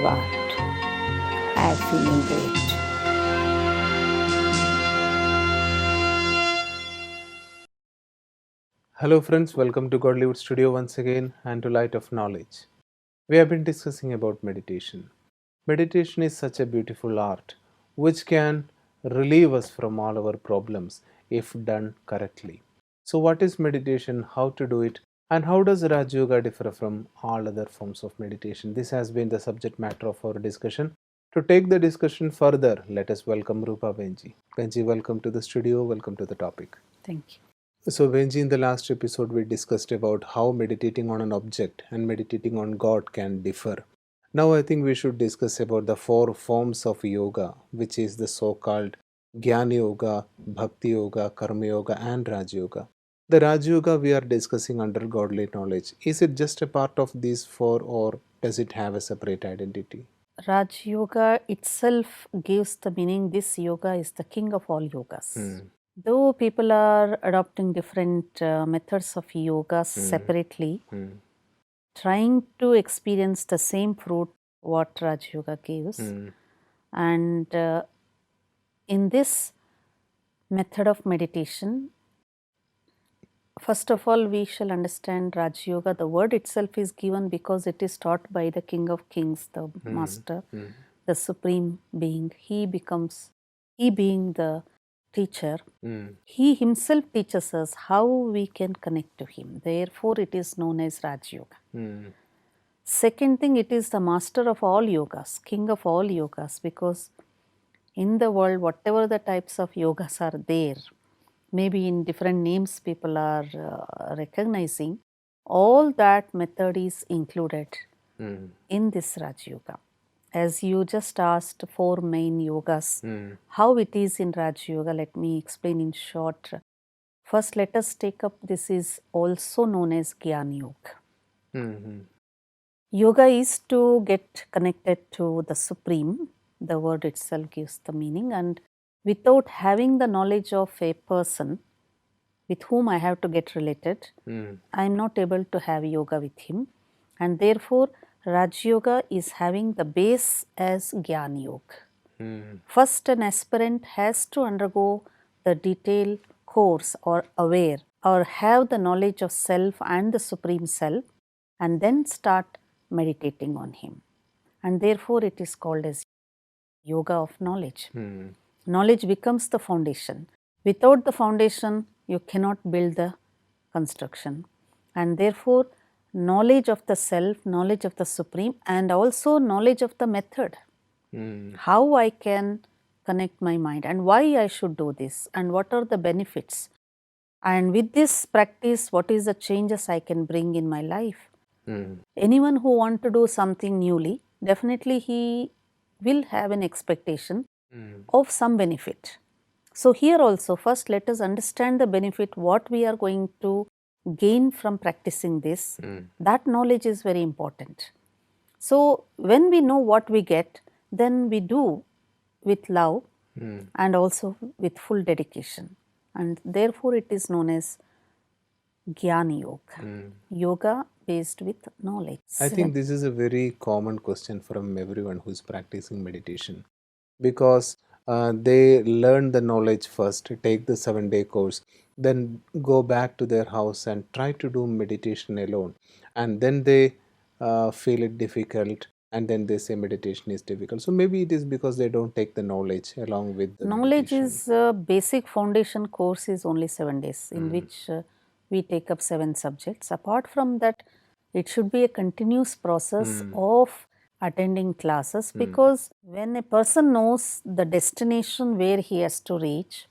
Prabhat. I'm feeling great. Hello friends, welcome to Godlywood studio once again and to Light of Knowledge. We have been discussing about meditation. Meditation is such a beautiful art which can relieve us from all our problems if done correctly. So what is meditation, how to do it, and how does Raj Yoga differ from all other forms of meditation? This has been the subject matter of our discussion. To take the discussion further, let us welcome Rupa Behenji. Behenji, welcome to the studio, welcome to the topic. Thank you. So, Benji, in the last episode, we discussed about how meditating on an object and meditating on God can differ. Now, I think we should discuss about the four forms of yoga, which is the so-called Jnana Yoga, Bhakti Yoga, Karma Yoga, and Raj Yoga. The Raj Yoga we are discussing under godly knowledge. Is it just a part of these four, or does it have a separate identity? Raj Yoga itself gives the meaning this yoga is the king of all yogas. Though people are adopting different methods of yoga separately, trying to experience the same fruit what Raj Yoga gives. And in this method of meditation, first of all, we shall understand Raj Yoga. The word itself is given because it is taught by the King of Kings, the Master, the Supreme Being. He being the teacher, he himself teaches us how we can connect to him. Therefore, it is known as Raj Yoga. Second thing, it is the master of all yogas, king of all yogas, because in the world, whatever the types of yogas are there, maybe in different names people are recognizing, all that method is included in this Raj Yoga. As you just asked, four main yogas, how it is in Raj Yoga, let me explain in short. First, let us take up, this is also known as Jnana Yoga. Yoga is to get connected to the Supreme. The word itself gives the meaning, and without having the knowledge of a person with whom I have to get related, I am not able to have yoga with him. And therefore, Raj Yoga is having the base as Jnana Yoga. First, an aspirant has to undergo the detailed course or aware or have the knowledge of self and the Supreme Self, and then start meditating on him. And therefore, it is called as yoga of knowledge. Knowledge becomes the foundation. Without the foundation, you cannot build the construction. And therefore, knowledge of the self, knowledge of the Supreme, and also knowledge of the method. How I can connect my mind and why I should do this and what are the benefits. And with this practice, what is the changes I can bring in my life. Anyone who wants to do something newly, definitely he will have an expectation of some benefit. So here also, first let us understand the benefit, what we are going to gain from practicing this. That knowledge is very important. So when we know what we get, then we do with love and also with full dedication. And therefore it is known as Jnana Yoga. Yoga based with knowledge. I think this is a very common question from everyone who is practicing meditation, because they learn the knowledge first, take the 7-day course, then go back to their house and try to do meditation alone, and then they feel it difficult, and then they say meditation is difficult. So maybe it is because they don't take the knowledge along with the knowledge meditation. is basic foundation course is only 7 days in which we take up 7 subjects. Apart from that, it should be a continuous process of attending classes, because when a person knows the destination where he has to reach,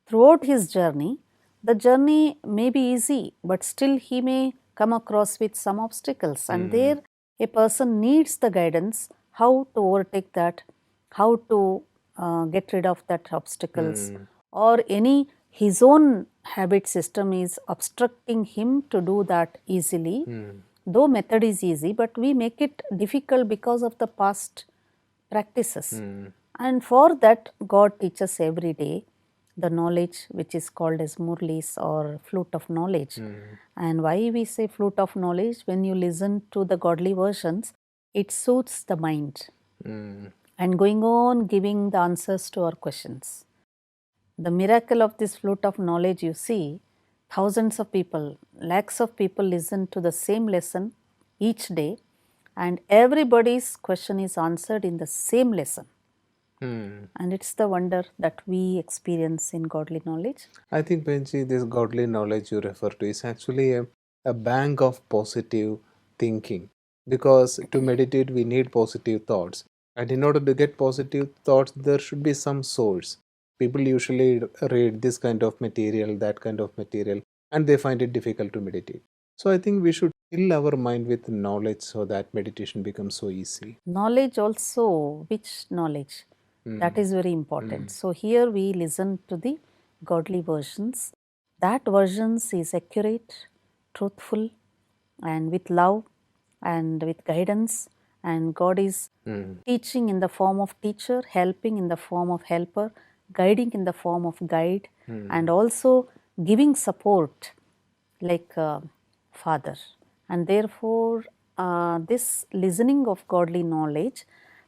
throughout his journey, the journey may be easy, but still he may come across with some obstacles, and there a person needs the guidance how to overtake that, how to get rid of that obstacles, or any his own habit system is obstructing him to do that easily. Though method is easy, but we make it difficult because of the past practices. And for that, God teaches every day the knowledge which is called as murlis or flute of knowledge. And why we say flute of knowledge? When you listen to the godly versions, It soothes the mind Mm. and going on giving the answers to our questions. The miracle of this flute of knowledge, you see, thousands of people, lakhs of people listen to the same lesson each day, and everybody's question is answered in the same lesson. Mm. And it's the wonder that we experience in godly knowledge. I think, Benji, this godly knowledge you refer to is actually a bank of positive thinking. Because to meditate, we need positive thoughts. And in order to get positive thoughts, there should be some source. People usually read this kind of material, that kind of material, and they find it difficult to meditate. So I think we should fill our mind with knowledge so that meditation becomes so easy. Knowledge also, which knowledge? That is very important. So here we listen to the godly versions. That versions is accurate, truthful, and with love and with guidance. And God is teaching in the form of teacher, helping in the form of helper, guiding in the form of guide, and also giving support like a father. And therefore, this listening of godly knowledge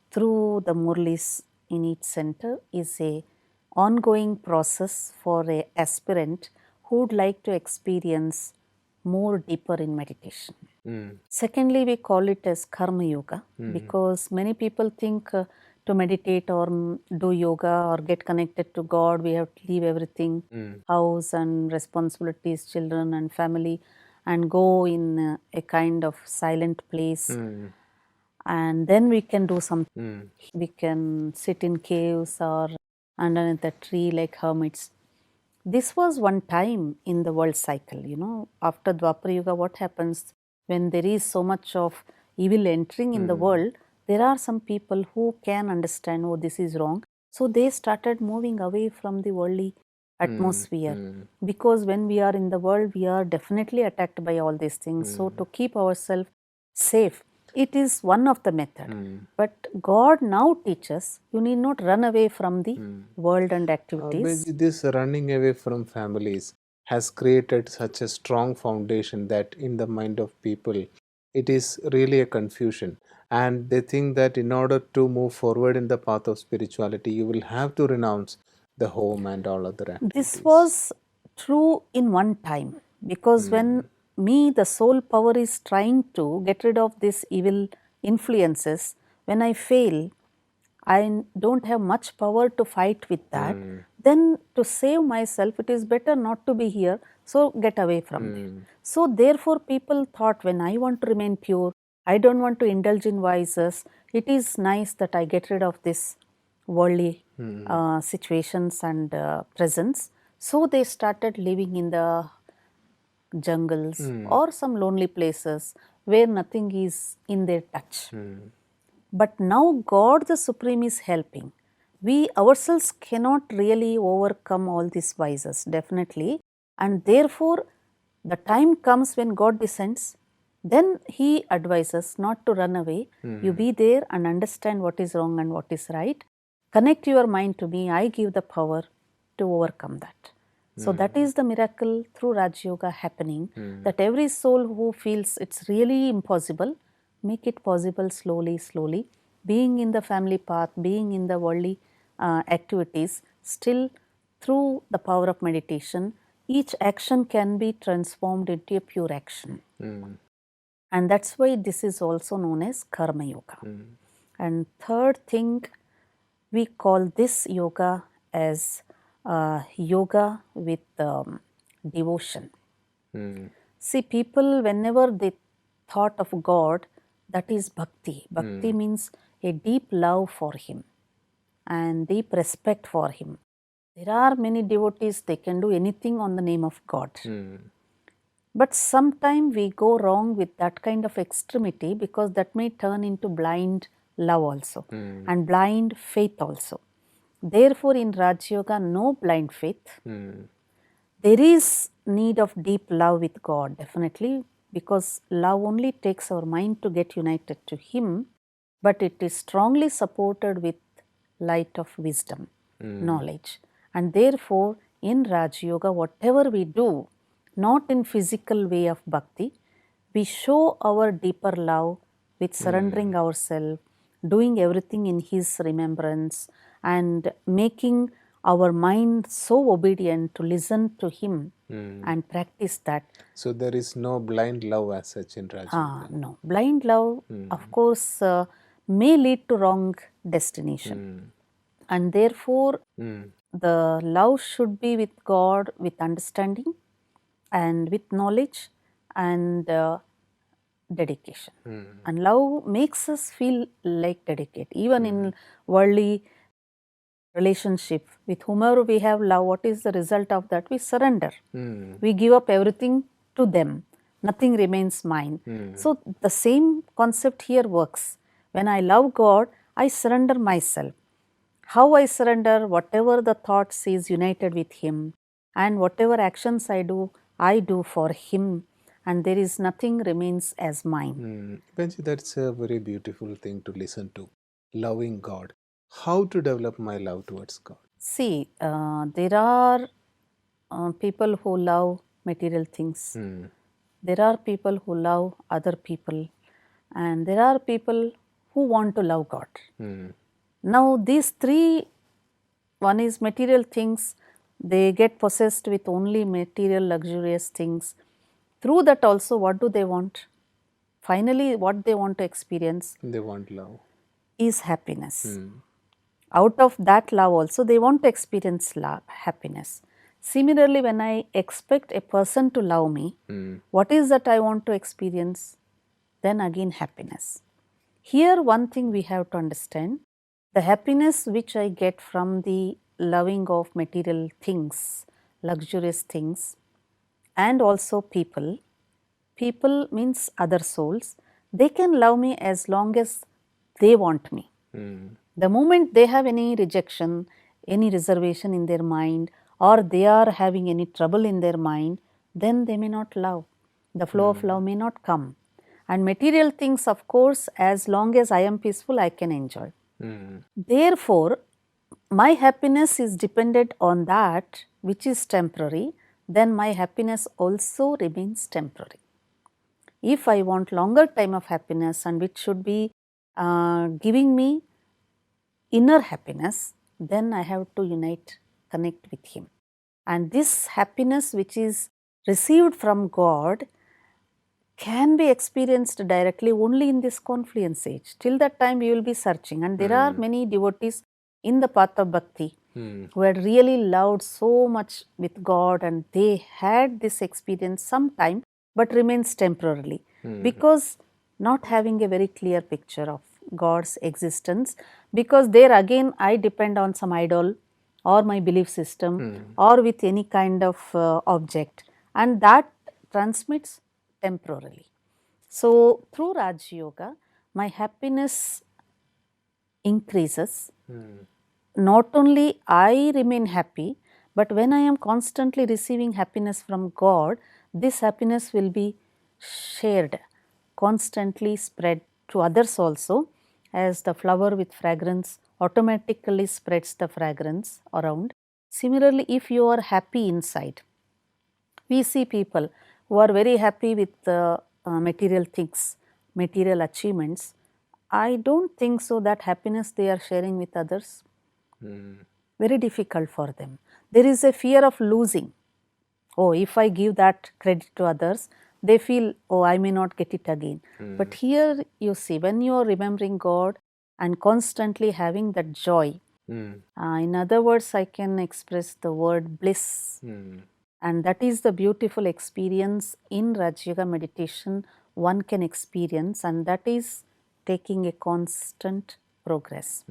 through the Murlis in each center is a ongoing process for a aspirant who would like to experience more deeper in meditation. Secondly, we call it as Karma Yoga because many people think to meditate or do yoga or get connected to God, we have to leave everything, house and responsibilities, children and family, and go in a kind of silent place. And then we can do something. We can sit in caves or underneath a tree like hermits. This was one time in the world cycle, after Dwapara Yuga, what happens when there is so much of evil entering in the world, there are some people who can understand, oh, this is wrong. So they started moving away from the worldly atmosphere because when we are in the world, we are definitely attacked by all these things. So to keep ourselves safe, it is one of the method. But God now teaches you need not run away from the world and activities. Benji, this running away from families has created such a strong foundation that in the mind of people, it is really a confusion. And they think that in order to move forward in the path of spirituality, you will have to renounce the home and all other activities. This was true in one time because when the soul power is trying to get rid of these evil influences, when I fail, I don't have much power to fight with that. Then to save myself, it is better not to be here, so get away from there. So therefore people thought, when I want to remain pure, I don't want to indulge in vices, it is nice that I get rid of this worldly situations and presence. So they started living in the jungles or some lonely places where nothing is in their touch. But now God the Supreme is helping. We ourselves cannot really overcome all these vices, definitely. And therefore, the time comes when God descends, then He advises not to run away. You be there and understand what is wrong and what is right. Connect your mind to me. I give the power to overcome that. So that is the miracle through Raj Yoga happening, that every soul who feels it's really impossible, make it possible slowly, slowly. Being in the family path, being in the worldly activities, still through the power of meditation, each action can be transformed into a pure action. And that's why this is also known as Karma Yoga. And third thing, we call this yoga as yoga with devotion. See, people, whenever they thought of God, that is bhakti. Bhakti means a deep love for Him and deep respect for Him. There are many devotees, they can do anything on the name of God. But sometimes we go wrong with that kind of extremity because that may turn into blind love also and blind faith also. Therefore, in Raj Yoga, no blind faith. There is need of deep love with God, definitely, because love only takes our mind to get united to Him, but it is strongly supported with light of wisdom, knowledge. And therefore, in Raj Yoga, whatever we do, not in physical way of bhakti, we show our deeper love with surrendering ourselves, doing everything in His remembrance, and making our mind so obedient to listen to Him and practice that. So there is no blind love as such in Rajyoga. No, blind love, of course, may lead to wrong destination, and therefore the love should be with God, with understanding, and with knowledge and dedication. And love makes us feel like dedicate. Even in worldly relationship, with whomever we have love, what is the result of that? We surrender. We give up everything to them. Nothing remains mine. So the same concept here works. When I love God, I surrender myself. How I surrender? Whatever the thoughts is united with Him, and whatever actions I do for Him, and there is nothing remains as mine. Behenji, that's a very beautiful thing to listen to. Loving God. How to develop my love towards God? See, there are people who love material things. There are people who love other people, and there are people who want to love God. Now, these three, one is material things, they get possessed with only material luxurious things. Through that also, what do they want? Finally, what they want to experience They want love. is happiness. Out of that love also, they want to experience love, happiness. Similarly, when I expect a person to love me, what is that I want to experience? Then again, happiness. Here, one thing we have to understand, the happiness which I get from the loving of material things, luxurious things, and also people. People means other souls. They can love me as long as they want me. The moment they have any rejection, any reservation in their mind, or they are having any trouble in their mind, then they may not love. The flow of love may not come. And material things, of course, as long as I am peaceful, I can enjoy. Therefore, my happiness is dependent on that which is temporary, then my happiness also remains temporary. If I want longer time of happiness and which should be giving me inner happiness, then I have to unite, connect with Him. And this happiness which is received from God can be experienced directly only in this confluence age. Till that time we will be searching, and there are many devotees in the path of bhakti who had really loved so much with God, and they had this experience sometime but remains temporarily because not having a very clear picture of God's existence, because there again I depend on some idol or my belief system or with any kind of object, and that transmits temporarily. So, through Raj Yoga, my happiness increases. Not only I remain happy, but when I am constantly receiving happiness from God, this happiness will be shared, constantly spread to others also, as the flower with fragrance automatically spreads the fragrance around. Similarly, if you are happy inside, we see people who are very happy with material things, material achievements. I don't think so that happiness they are sharing with others. Very difficult for them. There is a fear of losing. Oh, if I give that credit to others, they feel, oh, I may not get it again. But here you see, when you are remembering God and constantly having that joy, in other words, I can express the word bliss. And that is the beautiful experience in Rajyoga meditation one can experience, and that is taking a constant progress.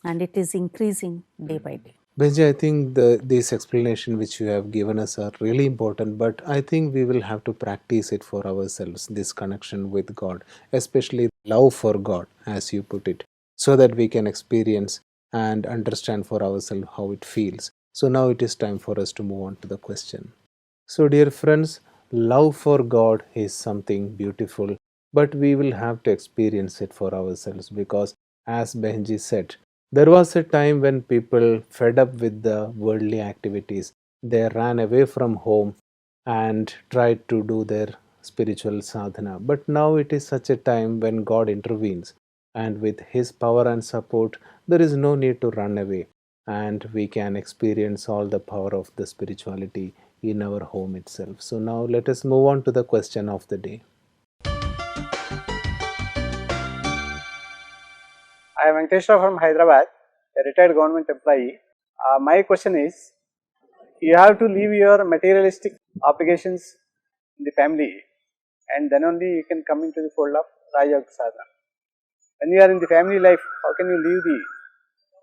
And it is increasing day by day. Behenji, I think this explanation which you have given us are really important, but I think we will have to practice it for ourselves, this connection with God, especially love for God, as you put it, so that we can experience and understand for ourselves how it feels. So now it is time for us to move on to the question. So dear friends, love for God is something beautiful, but we will have to experience it for ourselves, because as Behenji said, there was a time when people fed up with the worldly activities, they ran away from home and tried to do their spiritual sadhana. But now it is such a time when God intervenes, and with His power and support, there is no need to run away, and we can experience all the power of the spirituality in our home itself. So, now let us move on to the question of the day. I am Venkateshwar from Hyderabad, a retired government employee. My question is, you have to leave your materialistic obligations in the family, and then only you can come into the fold of Rajyoga sadhana. When you are in the family life, how can you leave the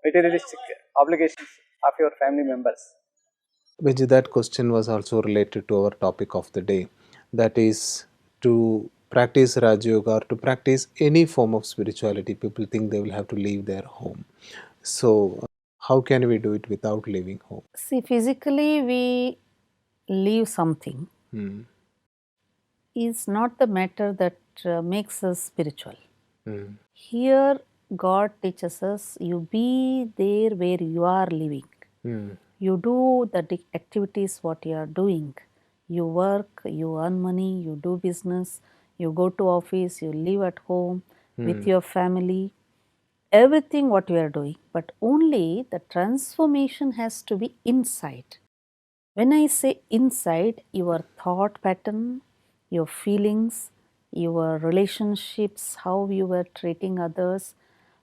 materialistic obligations of your family members? Vijay, that question was also related to our topic of the day. That is, to practice Raj Yoga or to practice any form of spirituality, people think they will have to leave their home. So, how can we do it without leaving home? See, physically we leave something Hmm. is not the matter that makes us spiritual. Hmm. Here, God teaches us you be there where you are living. Hmm. You do the activities what you are doing. You work, you earn money, you do business, you go to office, you live at home with your family. Everything what you are doing, but only the transformation has to be inside. When I say inside, your thought pattern, your feelings, your relationships, how you were treating others,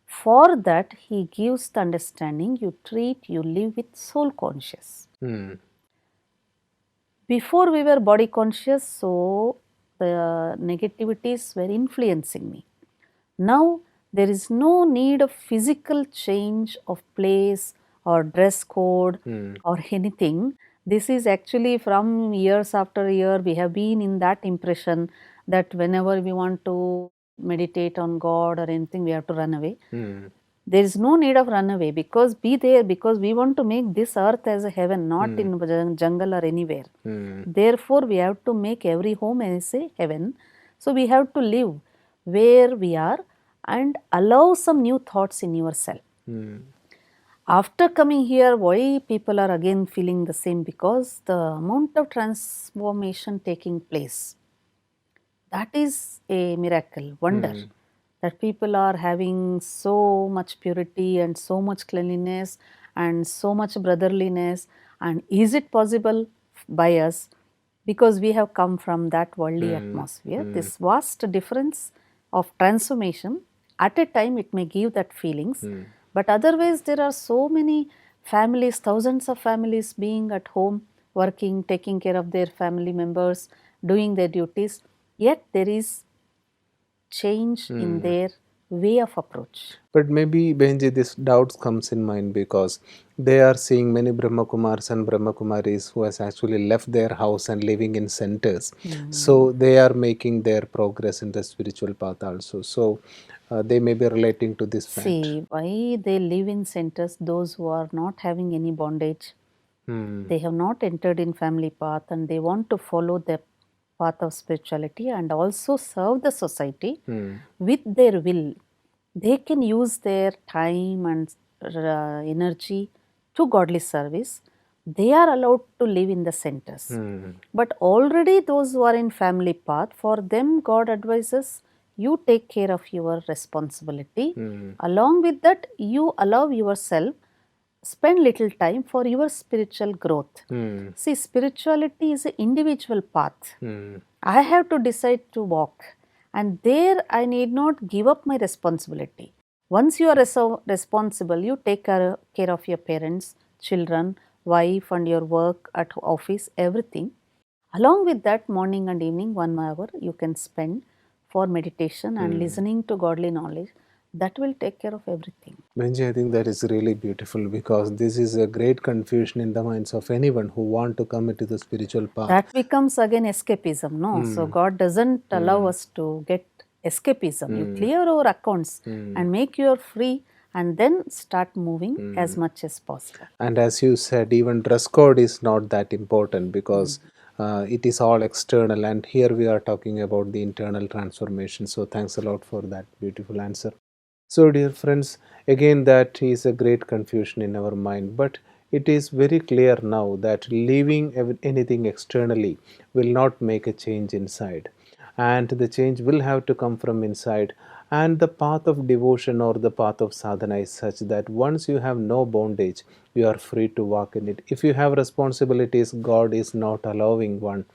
for that he gives the understanding you treat, you live with soul conscious. Hmm. Before we were body conscious, so the negativities were influencing me. Now there is no need of physical change of place or dress code or anything. This is actually from years after year we have been in that impression that whenever we want to meditate on God or anything we have to run away. Hmm. There is no need of run away because be there, because we want to make this earth as a heaven, not in jungle or anywhere. Hmm. Therefore, we have to make every home as a heaven. So, we have to live where we are and allow some new thoughts in yourself. Hmm. After coming here, why people are again feeling the same? Because the amount of transformation taking place, that is a miracle, wonder, that people are having so much purity and so much cleanliness and so much brotherliness. And is it possible by us? Because we have come from that worldly atmosphere. This vast difference of transformation, at a time it may give that feelings, but otherwise there are so many families, thousands of families being at home, working, taking care of their family members, doing their duties, yet there is change in their way of approach. But maybe, Behenji, this doubts comes in mind because they are seeing many Brahmakumars and Brahmakumaris who has actually left their house and living in centers. So they are making their progress in the spiritual path also. So they may be relating to this fact. See, why they live in centers, those who are not having any bondage, they have not entered in family path and they want to follow the path of spirituality and also serve the society with their will. They can use their time and energy to godly service. They are allowed to live in the centers. But already those who are in family path, for them God advises you take care of your responsibility. Along with that, you allow yourself spend little time for your spiritual growth. See, spirituality is an individual path. I have to decide to walk, and there I need not give up my responsibility. Once you are responsible, you take care of your parents, children, wife, and your work at office, everything. Along with that, morning and evening, 1 hour you can spend for meditation and listening to godly knowledge. That will take care of everything. Benji, I think that is really beautiful because this is a great confusion in the minds of anyone who want to come into the spiritual path. That becomes again escapism, no? So God doesn't allow us to get escapism. You clear our accounts and make you free and then start moving as much as possible. And as you said, even dress code is not that important because it is all external. And here we are talking about the internal transformation. So thanks a lot for that beautiful answer. So, dear friends, again, that is a great confusion in our mind, but it is very clear now that leaving anything externally will not make a change inside. and the change will have to come from inside. And the path of devotion or the path of sadhana is such that once you have no bondage, you are free to walk in it. If you have responsibilities, God is not allowing one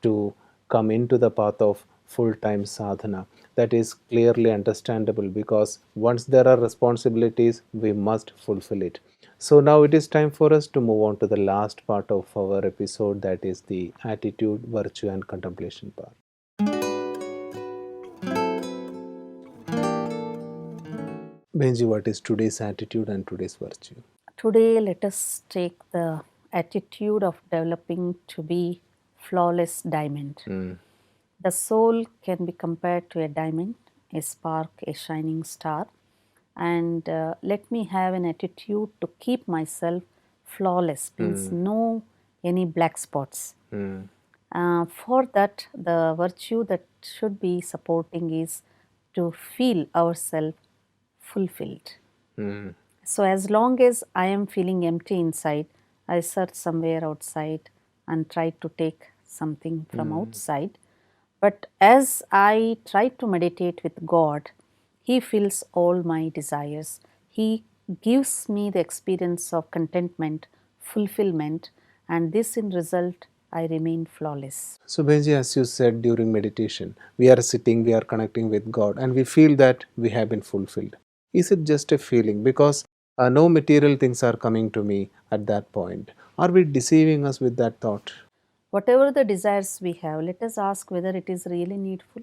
to come into the path of full time sadhana. That is clearly understandable, because once there are responsibilities, we must fulfill it. So now it is time for us to move on to the last part of our episode, that is the attitude, virtue, and contemplation part. Benji, what is today's attitude and today's virtue? Today, let us take the attitude of developing to be flawless diamond. The soul can be compared to a diamond, a spark, a shining star. And let me have an attitude to keep myself flawless, means no any black spots. For that, the virtue that should be supporting is to feel ourselves fulfilled. So as long as I am feeling empty inside, I search somewhere outside and try to take something from outside. But as I try to meditate with God, He fills all my desires. He gives me the experience of contentment, fulfillment, and this in result I remain flawless. So, Benji, as you said, during meditation, we are sitting, we are connecting with God, and we feel that we have been fulfilled. Is it just a feeling? Because no material things are coming to me at that point. Are we deceiving us with that thought? Whatever the desires we have, let us ask whether it is really needful.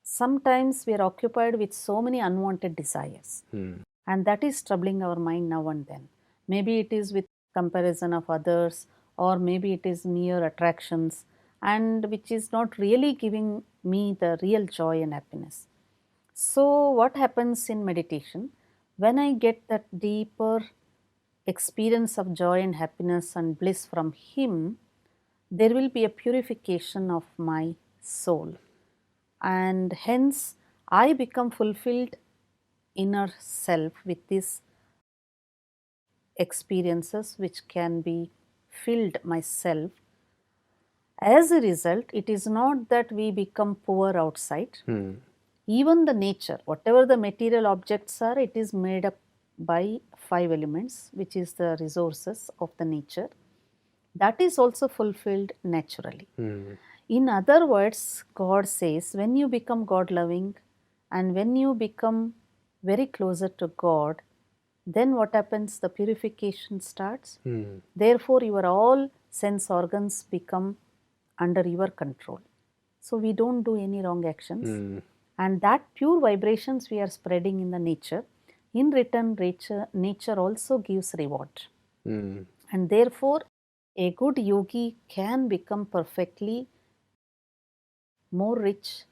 Sometimes we are occupied with so many unwanted desires, and that is troubling our mind now and then. Maybe it is with comparison of others, or maybe it is mere attractions, and which is not really giving me the real joy and happiness. So, what happens in meditation? When I get that deeper experience of joy and happiness and bliss from Him, there will be a purification of my soul, and hence I become fulfilled inner self with these experiences which can be filled myself. As a result, it is not that we become poor outside. Even the nature, whatever the material objects are, it is made up by 5 elements, which is the resources of the nature. That is also fulfilled naturally. In other words, God says, when you become God loving and when you become very closer to God, then what happens? The purification starts. Therefore, your all sense organs become under your control. So, we don't do any wrong actions. And that pure vibrations we are spreading in the nature. In return, nature also gives reward. And therefore, a good yogi can become perfectly more rich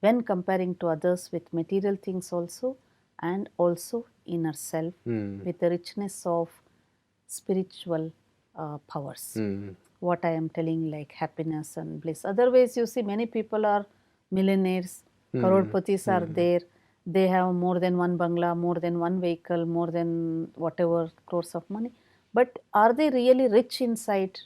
when comparing to others with material things also, and also inner self with the richness of spiritual powers. What I am telling, like happiness and bliss. Otherwise, you see, many people are millionaires, crorepati's are there. They have more than one bangla, more than one vehicle, more than whatever crores of money. But are they really rich inside?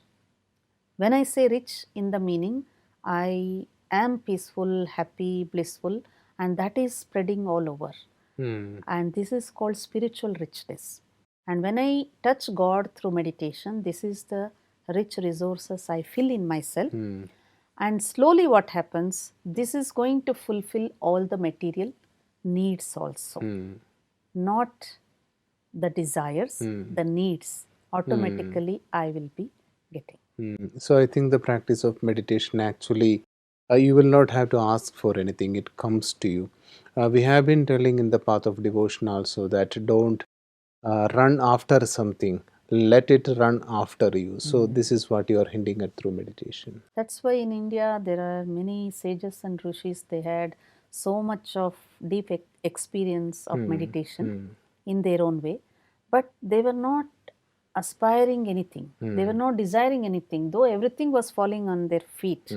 When I say rich in the meaning, I am peaceful, happy, blissful, and that is spreading all over. And this is called spiritual richness. And when I touch God through meditation, this is the rich resources I fill in myself. And slowly what happens, this is going to fulfill all the material needs also. Not the desires, the needs. Automatically I will be getting. So I think the practice of meditation actually, you will not have to ask for anything, it comes to you. We have been telling in the path of devotion also that don't run after something, let it run after you. So this is what you are hinting at through meditation. That's why in India there are many sages and rishis. They had so much of deep experience of meditation in their own way, but they were not aspiring anything. They were not desiring anything, though everything was falling on their feet.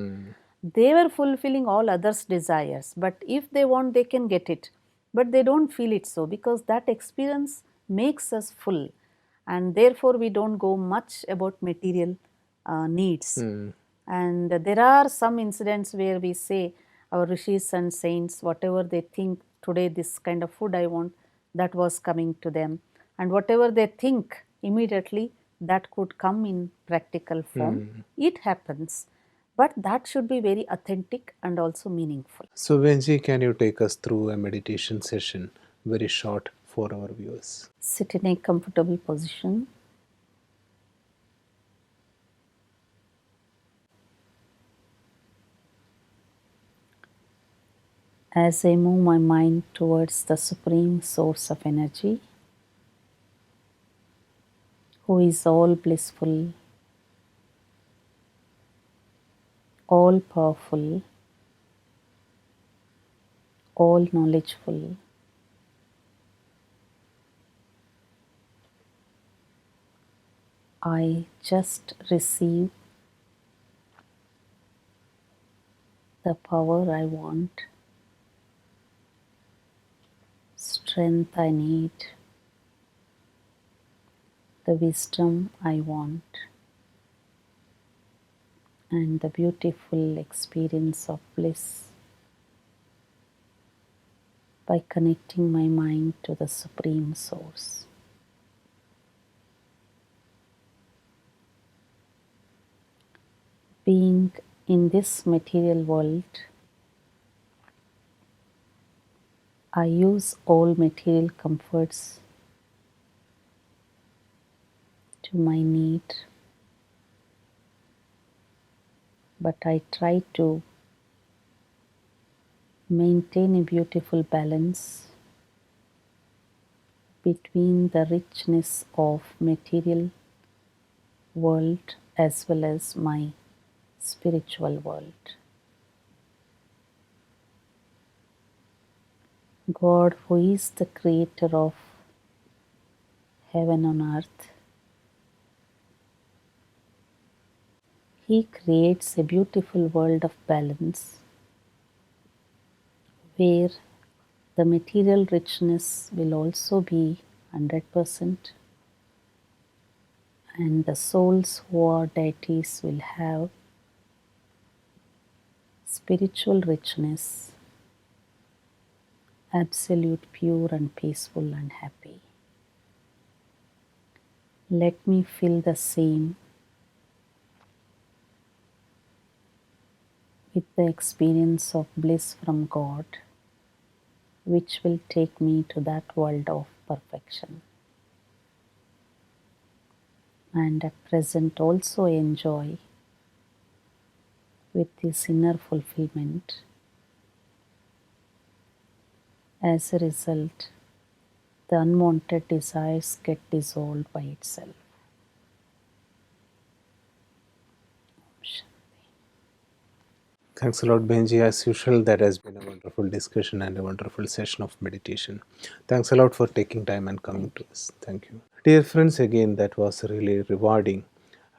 They were fulfilling all others' desires, but if they want, they can get it. But they don't feel it so, because that experience makes us full, and therefore we don't go much about material needs. And there are some incidents where we say our rishis and saints, whatever they think today, this kind of food I want, that was coming to them. And whatever they think immediately, that could come in practical form. It happens. But that should be very authentic and also meaningful. So, Behenji, can you take us through a meditation session, very short for our viewers? Sit in a comfortable position. As I move my mind towards the supreme source of energy, who is all blissful, all powerful, all knowledgeful, I just receive the power I want, strength I need, the wisdom I want, and the beautiful experience of bliss by connecting my mind to the Supreme Source. Being in this material world, I use all material comforts to my need, but I try to maintain a beautiful balance between the richness of material world as well as my spiritual world. God, who is the creator of heaven and earth, He creates a beautiful world of balance where the material richness will also be 100%, and the souls who are deities will have spiritual richness, absolute, pure, and peaceful and happy. Let me feel the same with the experience of bliss from God, which will take me to that world of perfection. And at present also enjoy with this inner fulfillment. As a result, the unwanted desires get dissolved by itself. Thanks a lot, Benji. As usual, that has been a wonderful discussion and a wonderful session of meditation. Thanks a lot for taking time and coming to us. Thank you. Dear friends, again, that was really rewarding.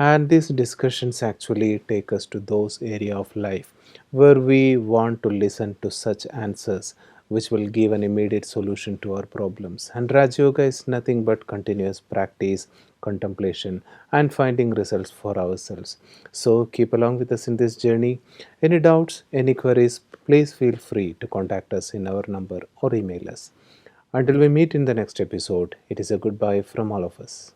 And these discussions actually take us to those areas of life where we want to listen to such answers which will give an immediate solution to our problems. And Raj Yoga is nothing but continuous practice, contemplation, and finding results for ourselves. So keep along with us in this journey. Any doubts, any queries, please feel free to contact us in our number or email us. Until we meet in the next episode, it is a goodbye from all of us.